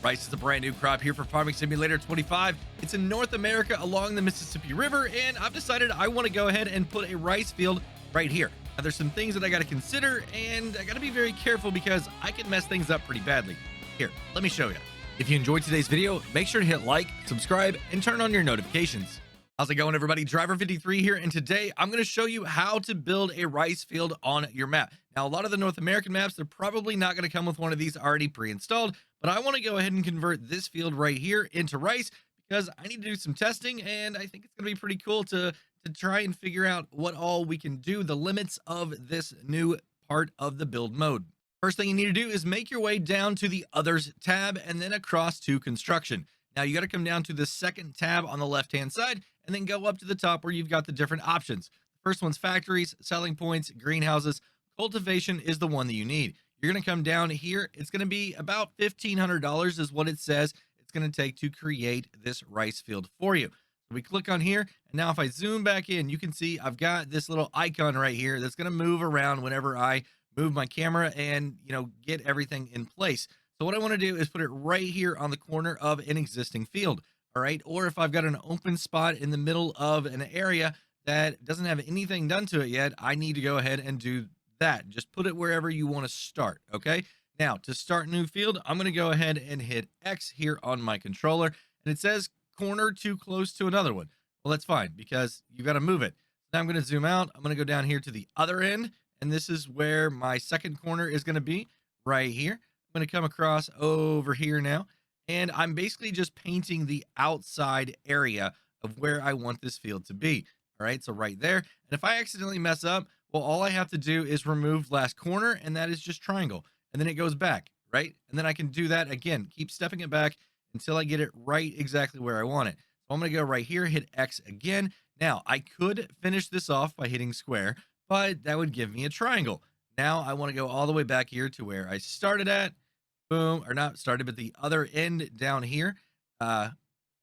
Rice is a brand new crop here for Farming Simulator 25. It's in North America along the Mississippi River, and I've decided I want to go ahead and put a rice field right here. Now, there's some things that I got to consider, and I got to be very careful because I can mess things up pretty badly. Here, let me show you. If you enjoyed today's video, make sure to hit like, subscribe, and turn on your notifications. How's it going, everybody? Driver53 here, and today I'm going to show you how to build a rice field on your map. Now, a lot of the North American maps, they're probably not going to come with one of these already pre-installed, but I want to go ahead and convert this field right here into rice because I need to do some testing, and I think it's going to be pretty cool to try and figure out what all we can do, the limits of this new part of the build mode. First thing you need to do is make your way down to the Others tab and then across to Construction. Now, you got to come down to the second tab on the left-hand side and then go up to the top where you've got the different options. The first one's factories, selling points, greenhouses. Cultivation is the one that you need. You're going to come down here. It's going to be about $1,500 is what it says it's going to take to create this rice field for you. So we click on here, and now if I zoom back in, you can see I've got this little icon right here that's going to move around whenever I move my camera and, get everything in place. So what I want to do is put it right here on the corner of an existing field. All right. Or if I've got an open spot in the middle of an area that doesn't have anything done to it yet, I need to go ahead and do that. Just put it wherever you want to start. Okay. Now, to start a new field, I'm going to go ahead and hit X here on my controller, and it says corner too close to another one. Well, that's fine because you got to move it. Now I'm going to zoom out. I'm going to go down here to the other end, and this is where my second corner is going to be right here. I'm going to come across over here now, and I'm basically just painting the outside area of where I want this field to be. All right, so right there. And if I accidentally mess up, well, all I have to do is remove last corner, and that is just triangle. And then it goes back, right? And then I can do that again, keep stepping it back until I get it right exactly where I want it. So I'm going to go right here, hit X again. Now, I could finish this off by hitting square, but that would give me a triangle. Now I want to go all the way back here to where I started at. Boom, or not started, but the other end down here. I'm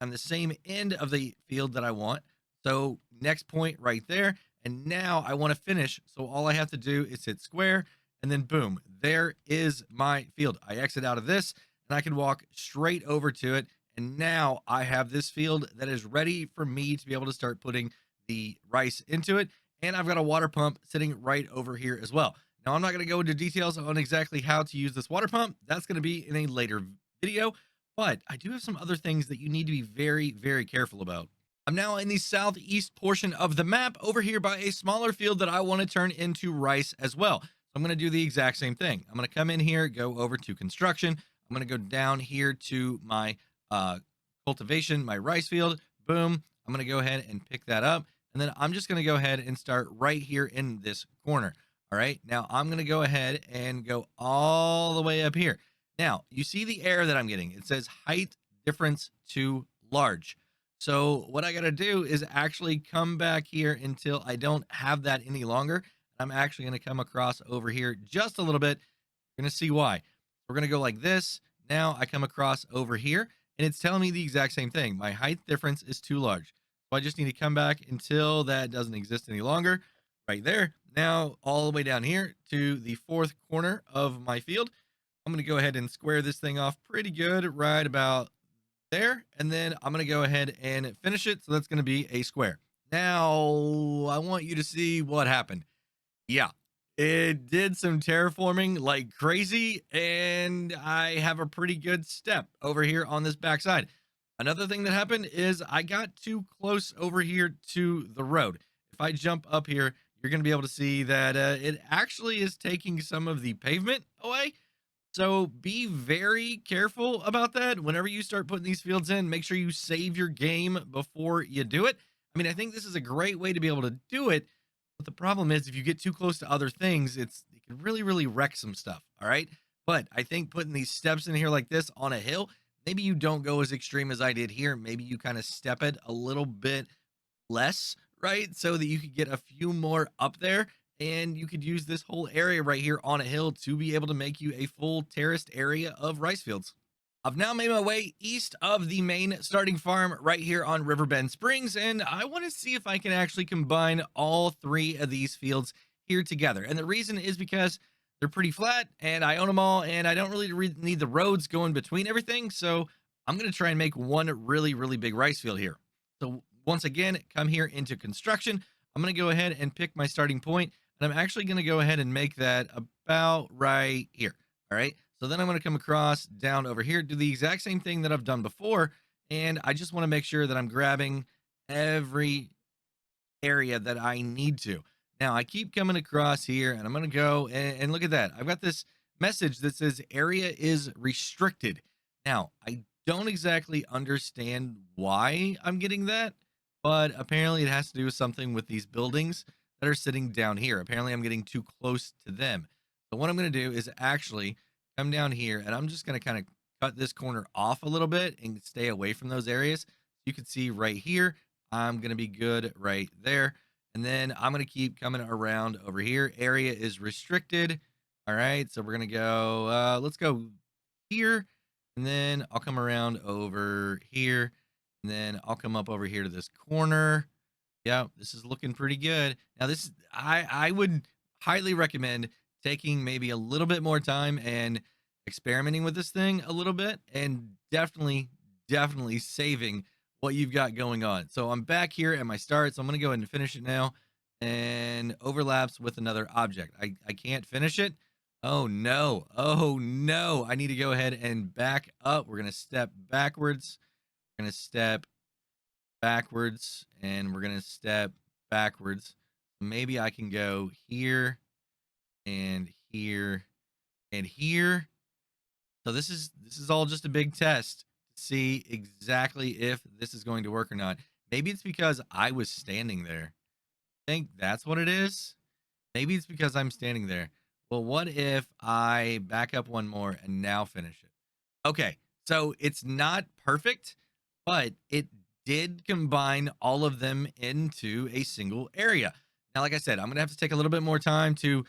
the same end of the field that I want. So next point right there. And now I want to finish. So all I have to do is hit square, and then boom, there is my field. I exit out of this and I can walk straight over to it. And now I have this field that is ready for me to be able to start putting the rice into it. And I've got a water pump sitting right over here as well. Now, I'm not going to go into details on exactly how to use this water pump. That's going to be in a later video, but I do have some other things that you need to be very, very careful about. I'm now in the southeast portion of the map over here by a smaller field that I want to turn into rice as well. So I'm going to do the exact same thing. I'm going to come in here, go over to construction. I'm going to go down here to my cultivation, my rice field. Boom. I'm going to go ahead and pick that up. And then I'm just going to go ahead and start right here in this corner. All right, now I'm going to go ahead and go all the way up here. Now, you see the error that I'm getting. It says height difference too large. So what I got to do is actually come back here until I don't have that any longer. I'm actually going to come across over here just a little bit. You're going to see why. We're going to go like this. Now I come across over here, and it's telling me the exact same thing. My height difference is too large. So I just need to come back until that doesn't exist any longer. Right there. Now all the way down here to the fourth corner of my field. I'm going to go ahead and square this thing off pretty good right about there. And then I'm going to go ahead and finish it. So that's going to be a square. Now I want you to see what happened. Yeah, it did some terraforming like crazy, and I have a pretty good step over here on this backside. Another thing that happened is I got too close over here to the road. If I jump up here, you're going to be able to see that it actually is taking some of the pavement away. So be very careful about that. Whenever you start putting these fields in, make sure you save your game before you do it. I mean, I think this is a great way to be able to do it. But the problem is if you get too close to other things, it can really, really wreck some stuff. All right. But I think putting these steps in here like this on a hill, maybe you don't go as extreme as I did here. Maybe you kind of step it a little bit less, right? So that you could get a few more up there, and you could use this whole area right here on a hill to be able to make you a full terraced area of rice fields. I've now made my way east of the main starting farm right here on Riverbend Springs, and I want to see if I can actually combine all three of these fields here together. And the reason is because they're pretty flat and I own them all, and I don't really need the roads going between everything. So I'm going to try and make one really, really big rice field here. So once again, come here into construction. I'm going to go ahead and pick my starting point, and I'm actually going to go ahead and make that about right here. All right. So then I'm going to come across down over here, do the exact same thing that I've done before. And I just want to make sure that I'm grabbing every area that I need to. Now I keep coming across here, and I'm going to go and look at that. I've got this message that says area is restricted. Now I don't exactly understand why I'm getting that, but apparently it has to do with something with these buildings that are sitting down here. Apparently I'm getting too close to them. So what I'm going to do is actually come down here, and I'm just going to kind of cut this corner off a little bit and stay away from those areas. You can see right here, I'm going to be good right there. And then I'm going to keep coming around over here. Area is restricted. All right. So we're going to go, let's go here. And then I'll come around over here. And then I'll come up over here to this corner. Yeah, this is looking pretty good. Now this, I would highly recommend taking maybe a little bit more time and experimenting with this thing a little bit, and definitely saving what you've got going on. So I'm back here at my start. So I'm going to go ahead and finish it now, and overlaps with another object. I can't finish it. Oh no. Oh no. I need to go ahead and back up. We're going to step backwards. We're going to step backwards, and we're going to step backwards. Maybe I can go here and here and here. So this is all just a big test to see exactly if this is going to work or not. Maybe it's because I was standing there. I think that's what it is. Maybe it's because I'm standing there. Well, what if I back up one more and now finish it? Okay, so it's not perfect, but it did combine all of them into a single area. Now, like I said, I'm going to have to take a little bit more time to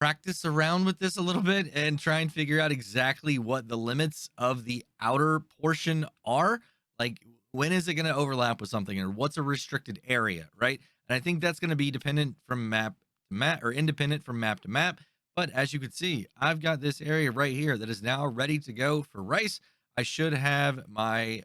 practice around with this a little bit and try and figure out exactly what the limits of the outer portion are. Like, when is it going to overlap with something, or what's a restricted area, right? And I think that's going to be dependent from map to map, or independent from map to map. But as you can see, I've got this area right here that is now ready to go for rice. I should have my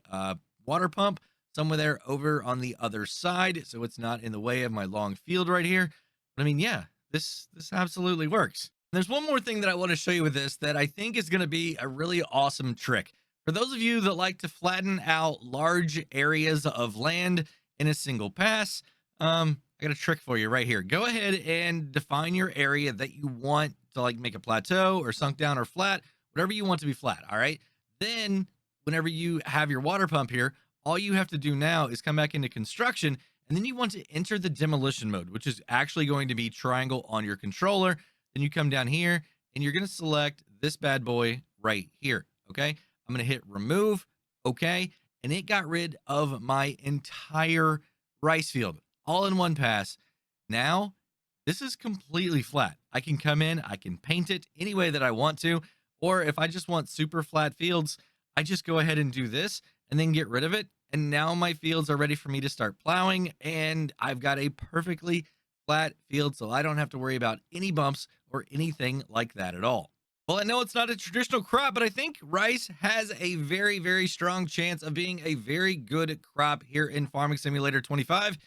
water pump somewhere there over on the other side, so it's not in the way of my long field right here. But I mean, yeah, this absolutely works. There's one more thing that I want to show you with this that I think is going to be a really awesome trick. For those of you that like to flatten out large areas of land in a single pass, I got a trick for you right here. Go ahead and define your area that you want to, like, make a plateau or sunk down or flat, whatever you want to be flat. All right. Then whenever you have your water pump here, all you have to do now is come back into construction, and then you want to enter the demolition mode, which is actually going to be triangle on your controller. Then you come down here and you're going to select this bad boy right here. Okay. I'm going to hit remove. Okay. And it got rid of my entire rice field all in one pass. Now this is completely flat. I can come in, I can paint it any way that I want to, or if I just want super flat fields, I just go ahead and do this and then get rid of it. And now my fields are ready for me to start plowing, and I've got a perfectly flat field, so I don't have to worry about any bumps or anything like that at all. Well, I know it's not a traditional crop, but I think rice has a very, very strong chance of being a very good crop here in Farming Simulator 25.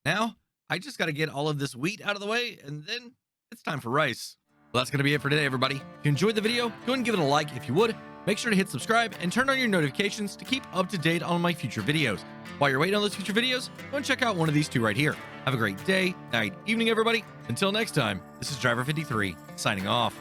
Now, I just got to get all of this wheat out of the way, and then it's time for rice. Well, that's going to be it for today, everybody. If you enjoyed the video, go ahead and give it a like if you would. Make sure to hit subscribe and turn on your notifications to keep up to date on my future videos. While you're waiting on those future videos, go and check out one of these two right here. Have a great day, night, evening, everybody. Until next time, this is Driver53 signing off.